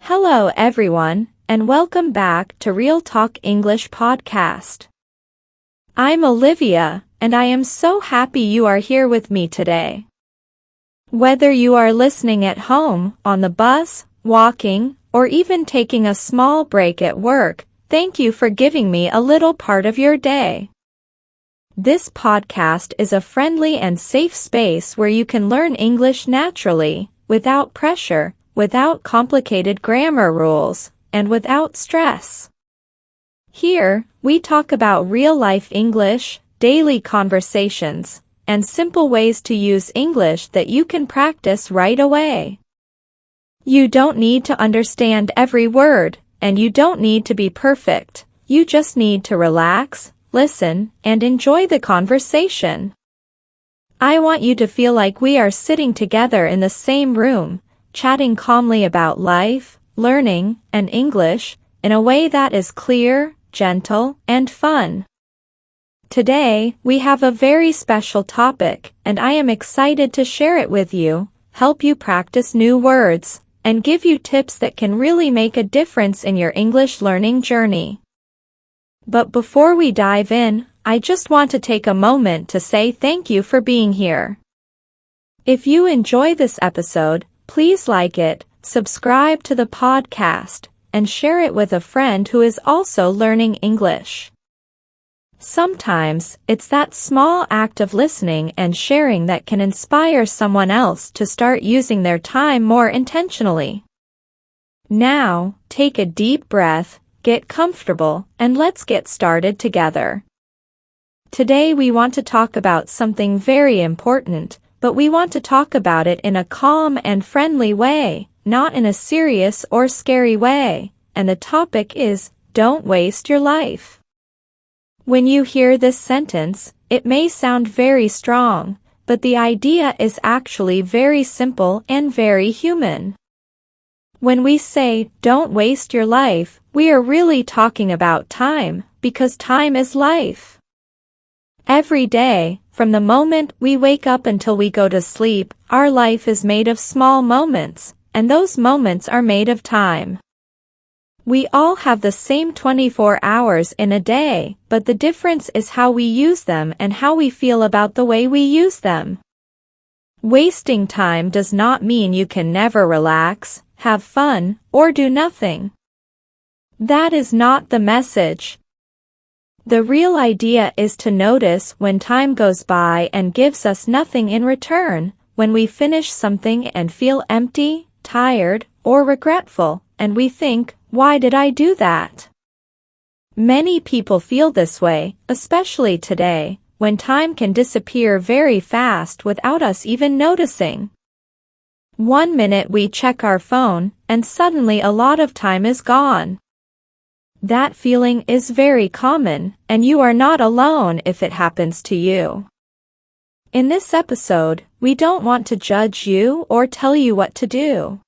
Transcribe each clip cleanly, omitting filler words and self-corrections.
Hello everyone, and welcome back to Real Talk English Podcast. I'm Olivia, and I am so happy you are here with me today. Whether you are listening at home, on the bus, walking, or even taking a small break at work, thank you for giving me a little part of your day. This podcast is a friendly and safe space where you can learn English naturally, without pressure, without complicated grammar rules, and without stress. Here, we talk about real-life English, daily conversations, and simple ways to use English that you can practice right away. You don't need to understand every word, and you don't need to be perfect. You just need to relax, listen, and enjoy the conversation. I want you to feel like we are sitting together in the same room, chatting calmly about life, learning, and English, in a way that is clear, gentle, and fun. Today, we have a very special topic, and I am excited to share it with you, help you practice new words, and give you tips that can really make a difference in your English learning journey. But before we dive in, I just want to take a moment to say thank you for being here. If you enjoy this episode, please like it, subscribe to the podcast, and share it with a friend who is also learning English. Sometimes, it's that small act of listening and sharing that can inspire someone else to start using their time more intentionally. Now, take a deep breath, get comfortable, and let's get started together. Today we want to talk about something very important, but we want to talk about it in a calm and friendly way, not in a serious or scary way, and the topic is, don't waste your life. When you hear this sentence, it may sound very strong, but the idea is actually very simple and very human. When we say, don't waste your life, we are really talking about time, because time is life. Every day, from the moment we wake up until we go to sleep, our life is made of small moments, and those moments are made of time. We all have the same 24 hours in a day, but the difference is how we use them and how we feel about the way we use them. Wasting time does not mean you can never relax, have fun, or do nothing. That is not the message. The real idea is to notice when time goes by and gives us nothing in return, when we finish something and feel empty, tired, or regretful, and we think, why did I do that? Many people feel this way, especially today, when time can disappear very fast without us even noticing. 1 minute we check our phone, and suddenly a lot of time is gone. That feeling is very common, and you are not alone if it happens to you. In this episode, we don't want to judge you or tell you what to do.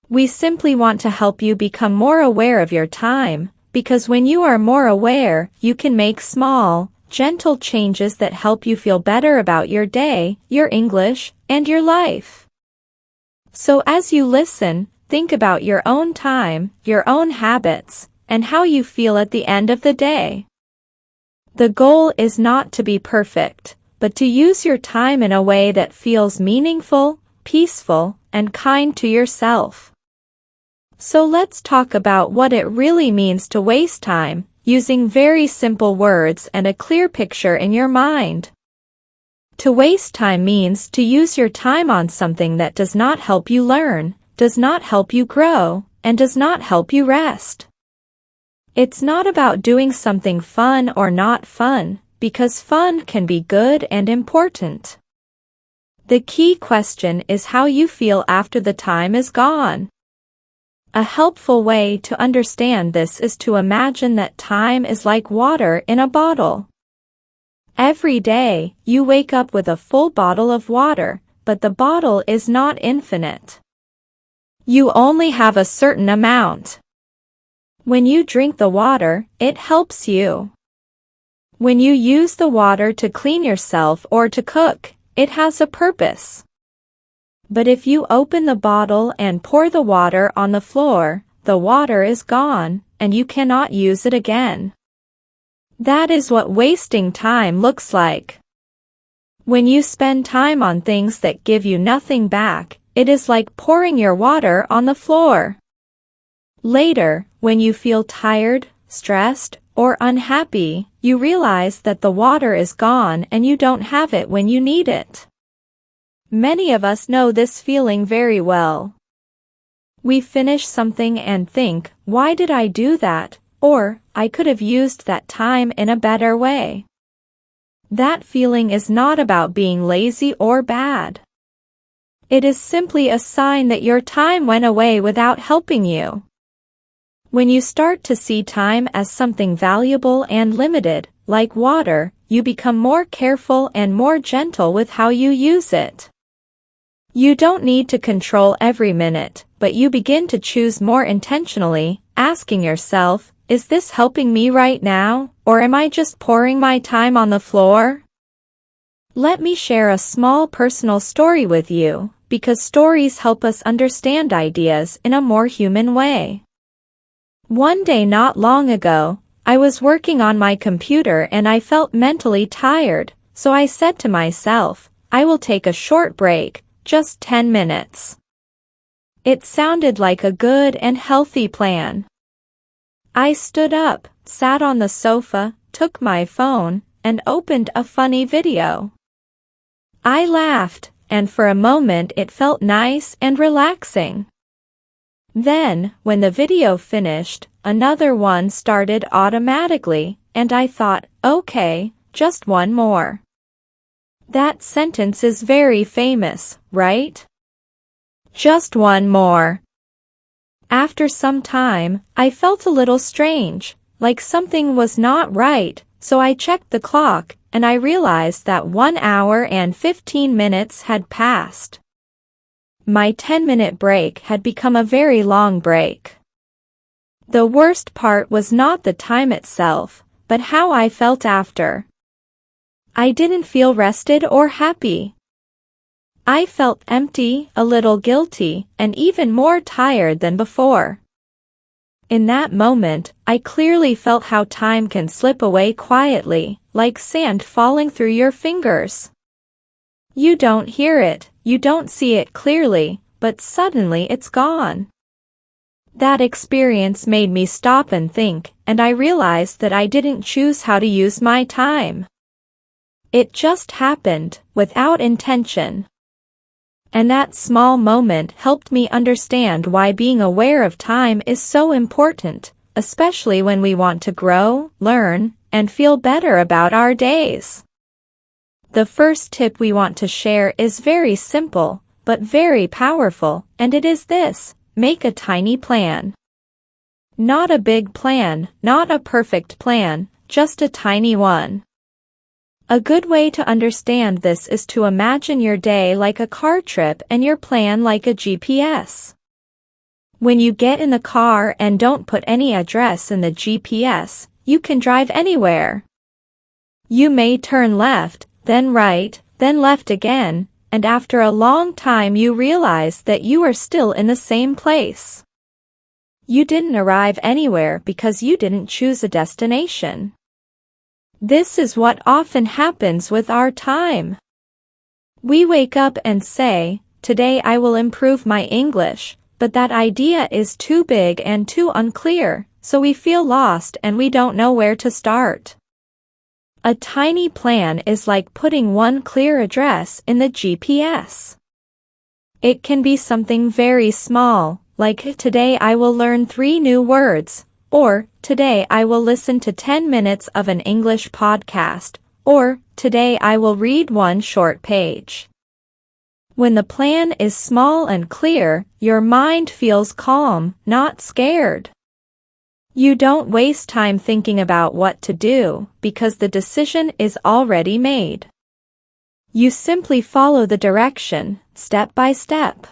We simply want to help you become more aware of your time, because when you are more aware, you can make small, gentle changes that help you feel better about your day, your English, and your life. So as you listen, think about your own time, your own habits, and how you feel at the end of the day. The goal is not to be perfect, but to use your time in a way that feels meaningful, peaceful, and kind to yourself. So let's talk about what it really means to waste time, using very simple words and a clear picture in your mind. To waste time means to use your time on something that does not help you learn, does not help you grow, and does not help you rest. It's not about doing something fun or not fun, because fun can be good and important. The key question is how you feel after the time is gone. A helpful way to understand this is to imagine that time is like water in a bottle. Every day, you wake up with a full bottle of water, but the bottle is not infinite. You only have a certain amount. When you drink the water, it helps you. When you use the water to clean yourself or to cook, it has a purpose. But if you open the bottle and pour the water on the floor, the water is gone, and you cannot use it again. That is what wasting time looks like. When you spend time on things that give you nothing back, it is like pouring your water on the floor. Later, when you feel tired, stressed, or unhappy, you realize that the water is gone and you don't have it when you need it. Many of us know this feeling very well. We finish something and think, "Why did I do that?" Or, "I could have used that time in a better way." That feeling is not about being lazy or bad. It is simply a sign that your time went away without helping you. When you start to see time as something valuable and limited, like water, you become more careful and more gentle with how you use it. You don't need to control every minute, but you begin to choose more intentionally, asking yourself, "Is this helping me right now, or am I just pouring my time on the floor?" Let me share a small personal story with you, because stories help us understand ideas in a more human way. One day not long ago, I was working on my computer and I felt mentally tired, so I said to myself, "I will take a short break, just 10 minutes." It sounded like a good and healthy plan. I stood up, sat on the sofa, took my phone, and opened a funny video. I laughed, and for a moment it felt nice and relaxing. Then, when the video finished, another one started automatically, and I thought, "Okay, just one more." That sentence is very famous, right? Just one more. After some time, I felt a little strange, like something was not right, so I checked the clock, and I realized that 1 hour and 15 minutes had passed. My 10-minute break had become a very long break. The worst part was not the time itself, but how I felt after. I didn't feel rested or happy. I felt empty, a little guilty, and even more tired than before. In that moment, I clearly felt how time can slip away quietly, like sand falling through your fingers. You don't hear it, you don't see it clearly, but suddenly it's gone. That experience made me stop and think, and I realized that I didn't choose how to use my time. It just happened, without intention. And that small moment helped me understand why being aware of time is so important, especially when we want to grow, learn, and feel better about our days. The first tip we want to share is very simple, but very powerful, and it is this: make a tiny plan. Not a big plan, not a perfect plan, just a tiny one. A good way to understand this is to imagine your day like a car trip and your plan like a GPS. When you get in the car and don't put any address in the GPS, you can drive anywhere. You may turn left, then right, then left again, and after a long time you realize that you are still in the same place. You didn't arrive anywhere because you didn't choose a destination. This is what often happens with our time. We wake up and say, "Today I will improve my English," but that idea is too big and too unclear, so we feel lost and we don't know where to start. A tiny plan is like putting one clear address in the GPS. It can be something very small, like "Today I will learn 3 new words," or "Today I will listen to 10 minutes of an English podcast," or "Today I will read 1 short page." When the plan is small and clear, your mind feels calm, not scared. You don't waste time thinking about what to do, because the decision is already made. You simply follow the direction, step by step.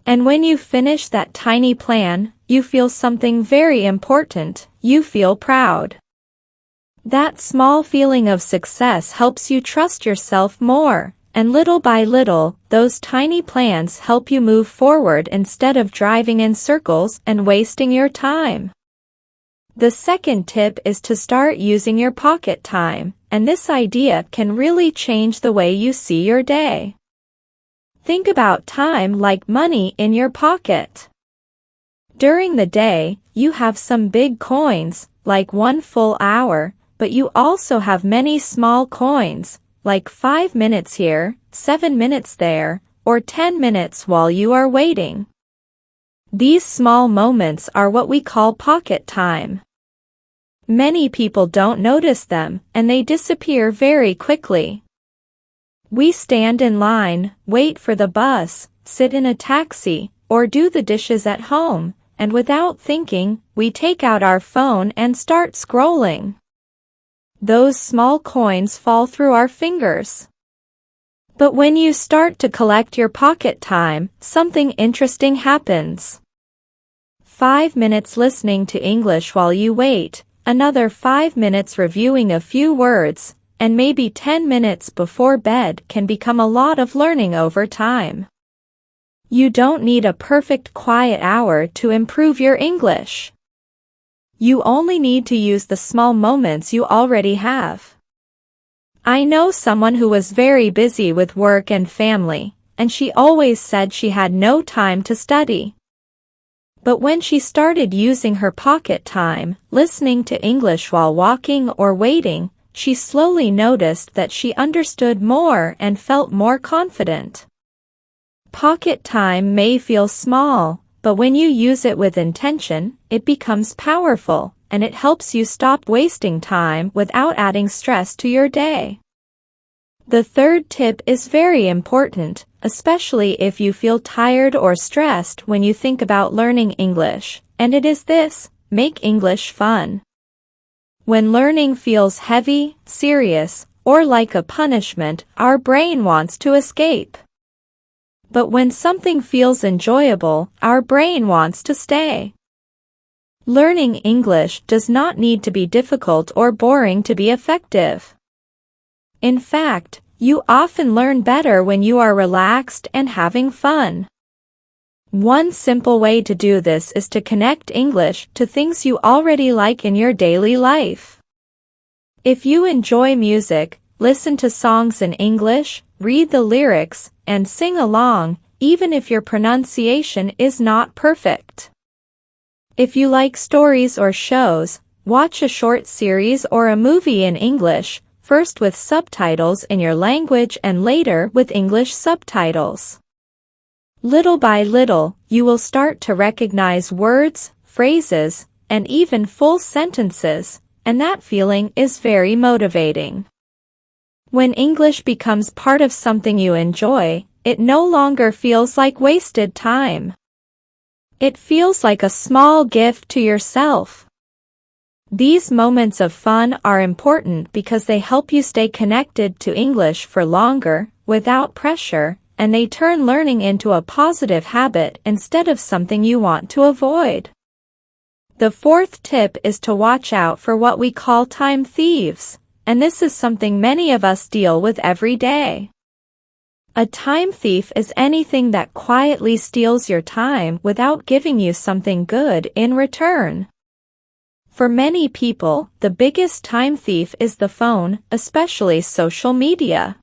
And when you finish that tiny plan, you feel something very important: you feel proud. That small feeling of success helps you trust yourself more, And little by little, those tiny plans help you move forward instead of driving in circles and wasting your time. The second tip is to start using your pocket time, and this idea can really change the way you see your day. Think about time like money in your pocket. During the day, you have some big coins, like 1 full hour, but you also have many small coins, like 5 minutes here, 7 minutes there, or 10 minutes while you are waiting. These small moments are what we call pocket time. Many people don't notice them, and they disappear very quickly. We stand in line, wait for the bus, sit in a taxi, or do the dishes at home, and without thinking, we take out our phone and start scrolling. Those small coins fall through our fingers. But when you start to collect your pocket time, something interesting happens. 5 minutes listening to English while you wait, another 5 minutes reviewing a few words, and maybe 10 minutes before bed can become a lot of learning over time. You don't need a perfect quiet hour to improve your English. You only need to use the small moments you already have. I know someone who was very busy with work and family, and she always said she had no time to study. But when she started using her pocket time, listening to English while walking or waiting, she slowly noticed that she understood more and felt more confident. Pocket time may feel small, but when you use it with intention, it becomes powerful, and it helps you stop wasting time without adding stress to your day. The third tip is very important, especially if you feel tired or stressed when you think about learning English, and it is this: make English fun. When learning feels heavy, serious, or like a punishment, our brain wants to escape. But when something feels enjoyable, our brain wants to stay. Learning English does not need to be difficult or boring to be effective. In fact, you often learn better when you are relaxed and having fun. One simple way to do this is to connect English to things you already like in your daily life. If you enjoy music, listen to songs in English, read the lyrics, and sing along, even if your pronunciation is not perfect. If you like stories or shows, watch a short series or a movie in English, first with subtitles in your language and later with English subtitles. Little by little, you will start to recognize words, phrases, and even full sentences, and that feeling is very motivating. When English becomes part of something you enjoy, it no longer feels like wasted time. It feels like a small gift to yourself. These moments of fun are important because they help you stay connected to English for longer, without pressure, and they turn learning into a positive habit instead of something you want to avoid. The fourth tip is to watch out for what we call time thieves, and this is something many of us deal with every day. A time thief is anything that quietly steals your time without giving you something good in return. For many people, the biggest time thief is the phone, especially social media.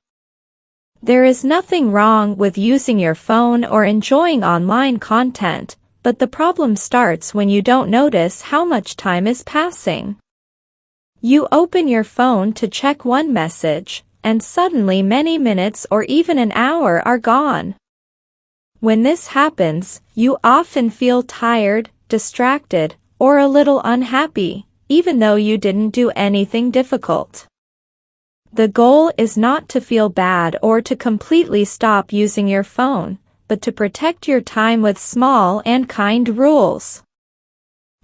There is nothing wrong with using your phone or enjoying online content, but the problem starts when you don't notice how much time is passing. You open your phone to check one message, and suddenly many minutes or even an hour are gone. When this happens, you often feel tired, distracted, or a little unhappy, even though you didn't do anything difficult. The goal is not to feel bad or to completely stop using your phone, but to protect your time with small and kind rules.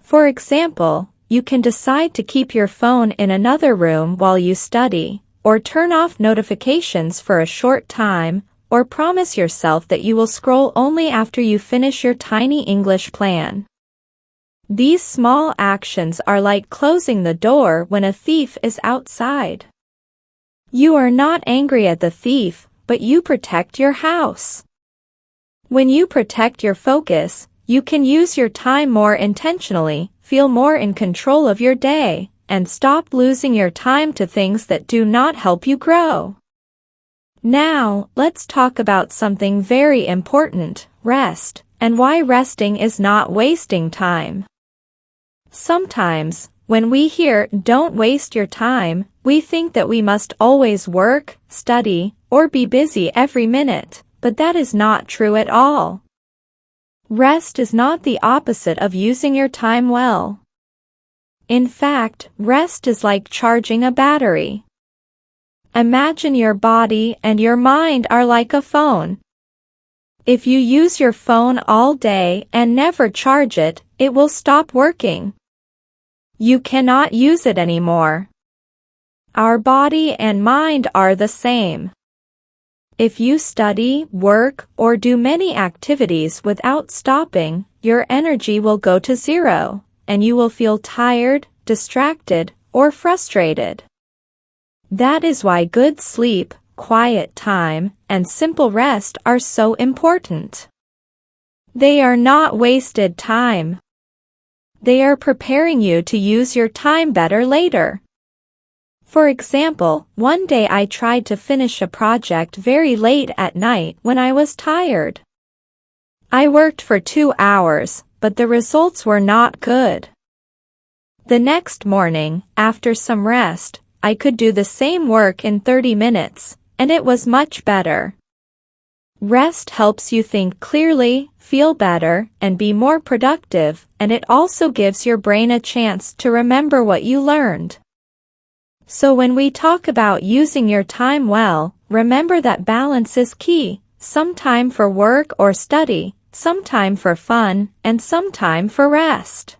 For example, you can decide to keep your phone in another room while you study, or turn off notifications for a short time, or promise yourself that you will scroll only after you finish your tiny English plan. These small actions are like closing the door when a thief is outside. You are not angry at the thief, but you protect your house. When you protect your focus, you can use your time more intentionally, feel more in control of your day, and stop losing your time to things that do not help you grow. Now, let's talk about something very important, rest, and why resting is not wasting time. Sometimes, when we hear "don't waste your time," we think that we must always work, study, or be busy every minute, but that is not true at all. Rest is not the opposite of using your time well. In fact, rest is like charging a battery. Imagine your body and your mind are like a phone. If you use your phone all day and never charge it, it will stop working. You cannot use it anymore. Our body and mind are the same. If you study, work, or do many activities without stopping, your energy will go to zero, and you will feel tired, distracted, or frustrated. That is why good sleep, quiet time, and simple rest are so important. They are not wasted time. They are preparing you to use your time better later. For example, one day I tried to finish a project very late at night when I was tired. I worked for 2 hours, but the results were not good. The next morning, after some rest, I could do the same work in 30 minutes, and it was much better. Rest helps you think clearly, feel better, and be more productive, and it also gives your brain a chance to remember what you learned. So when we talk about using your time well, remember that balance is key, some time for work or study, some time for fun, and some time for rest.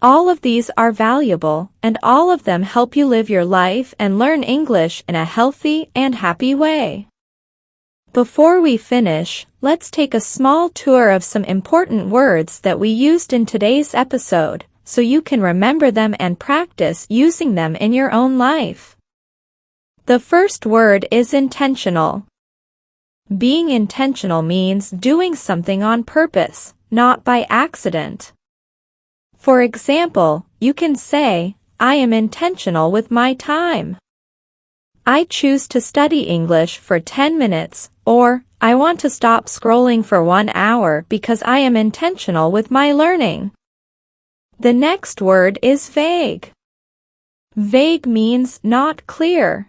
All of these are valuable, and all of them help you live your life and learn English in a healthy and happy way. Before we finish, let's take a small tour of some important words that we used in today's episode, so you can remember them and practice using them in your own life. The first word is intentional. Being intentional means doing something on purpose, not by accident. For example, you can say, "I am intentional with my time." I choose to study English for 10 minutes, or, "I want to stop scrolling for 1 hour because I am intentional with my learning." The next word is vague. Vague means not clear.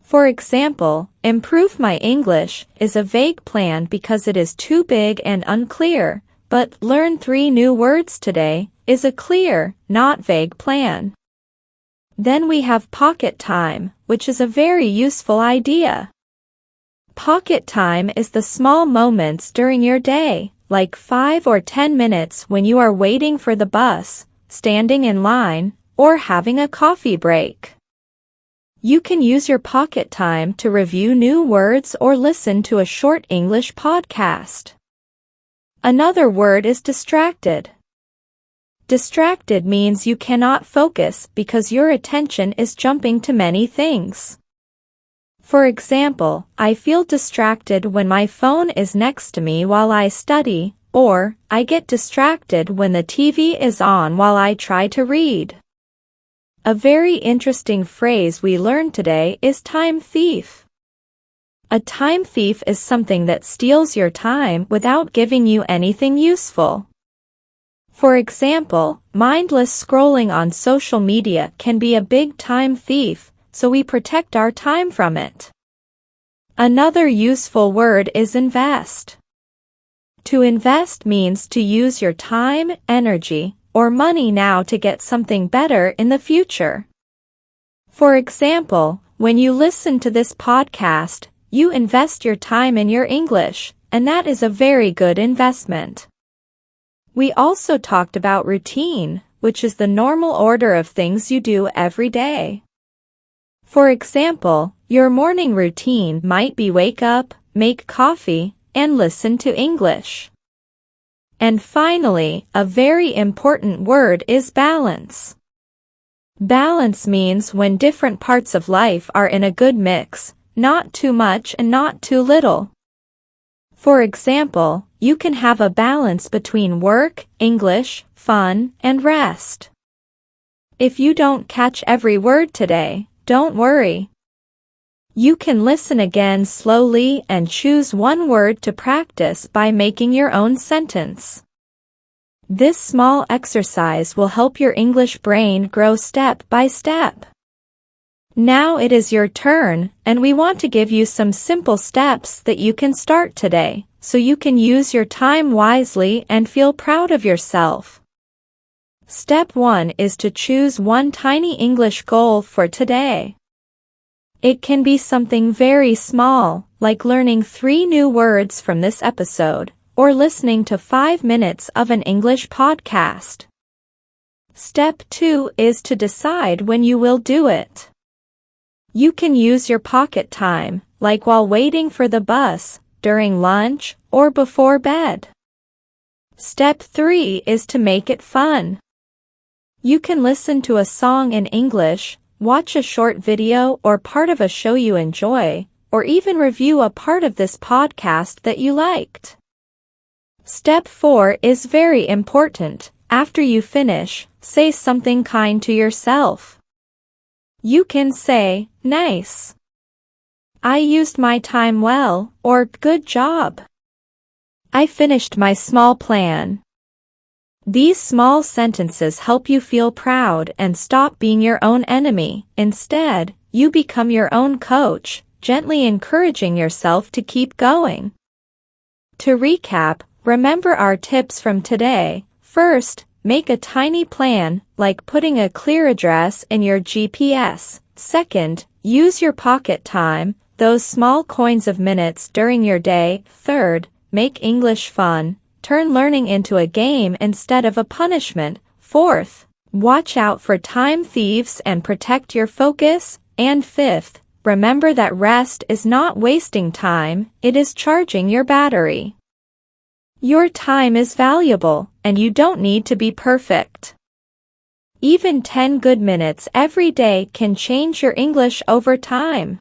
For example, "improve my English" is a vague plan because it is too big and unclear, but "learn 3 new words today" is a clear, not vague plan. Then we have pocket time, which is a very useful idea. Pocket time is the small moments during your day, like 5 or 10 minutes when you are waiting for the bus, standing in line, or having a coffee break. You can use your pocket time to review new words or listen to a short English podcast. Another word is distracted. Distracted means you cannot focus because your attention is jumping to many things. For example, I feel distracted when my phone is next to me while I study, or, I get distracted when the TV is on while I try to read. A very interesting phrase we learned today is time thief. A time thief is something that steals your time without giving you anything useful. For example, mindless scrolling on social media can be a big time thief, so we protect our time from it. Another useful word is invest. To invest means to use your time, energy, or money now to get something better in the future. For example, when you listen to this podcast, you invest your time in your English, and that is a very good investment. We also talked about routine, which is the normal order of things you do every day. For example, your morning routine might be wake up, make coffee, and listen to English. And finally, a very important word is balance. Balance means when different parts of life are in a good mix, not too much and not too little. For example, you can have a balance between work, English, fun, and rest. If you don't catch every word today, don't worry. You can listen again slowly and choose one word to practice by making your own sentence. This small exercise will help your English brain grow step by step. Now it is your turn, and we want to give you some simple steps that you can start today, so you can use your time wisely and feel proud of yourself. Step 1 is to choose one tiny English goal for today. It can be something very small, like learning 3 new words from this episode, or listening to 5 minutes of an English podcast. Step 2 is to decide when you will do it. You can use your pocket time, like while waiting for the bus, during lunch, or before bed. Step 3 is to make it fun. You can listen to a song in English, watch a short video or part of a show you enjoy, or even review a part of this podcast that you liked. Step 4 is very important. After you finish, say something kind to yourself. You can say, "Nice," "I used my time well," or "Good job," "I finished my small plan." These small sentences help you feel proud and stop being your own enemy. Instead, you become your own coach, gently encouraging yourself to keep going. To recap, remember our tips from today. First, make a tiny plan, like putting a clear address in your GPS. Second, use your pocket time, those small coins of minutes during your day. Third, make English fun. Turn learning into a game instead of a punishment. Fourth, watch out for time thieves and protect your focus. And fifth, remember that rest is not wasting time, it is charging your battery. Your time is valuable, and you don't need to be perfect. Even 10 good minutes every day can change your English over time.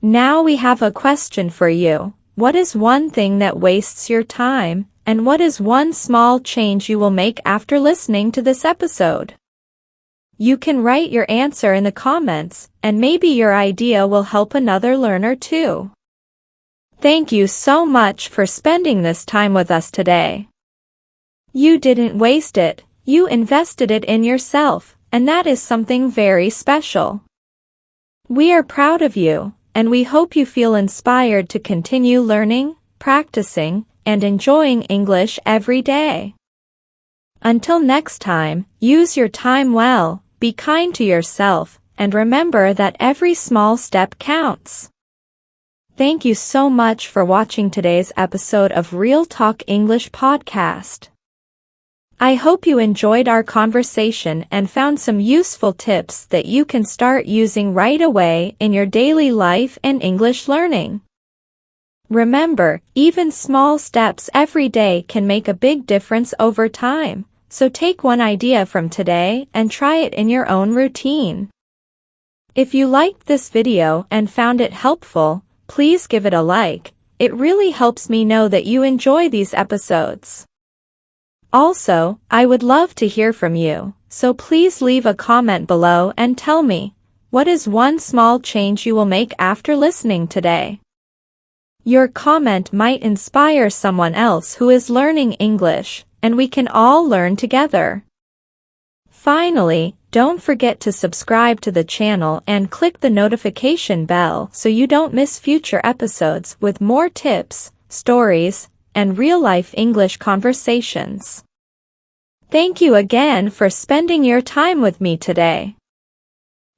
Now we have a question for you. What is one thing that wastes your time, and what is one small change you will make after listening to this episode? You can write your answer in the comments, and maybe your idea will help another learner too. Thank you so much for spending this time with us today. You didn't waste it, you invested it in yourself, and that is something very special. We are proud of you, and we hope you feel inspired to continue learning, practicing, and enjoying English every day. Until next time, use your time well, be kind to yourself, and remember that every small step counts. Thank you so much for watching today's episode of Real Talk English Podcast. I hope you enjoyed our conversation and found some useful tips that you can start using right away in your daily life and English learning. Remember, even small steps every day can make a big difference over time, so take one idea from today and try it in your own routine. If you liked this video and found it helpful, please give it a like. It really helps me know that you enjoy these episodes. Also, I would love to hear from you, so please leave a comment below and tell me, what is one small change you will make after listening today? Your comment might inspire someone else who is learning English, and we can all learn together. Finally, don't forget to subscribe to the channel and click the notification bell so you don't miss future episodes with more tips, stories, and real-life English conversations. Thank you again for spending your time with me today.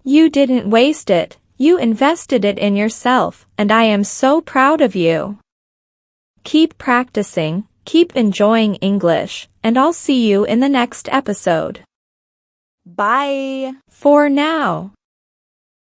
You didn't waste it, you invested it in yourself, and I am so proud of you. Keep practicing, keep enjoying English, and I'll see you in the next episode. Bye. For now.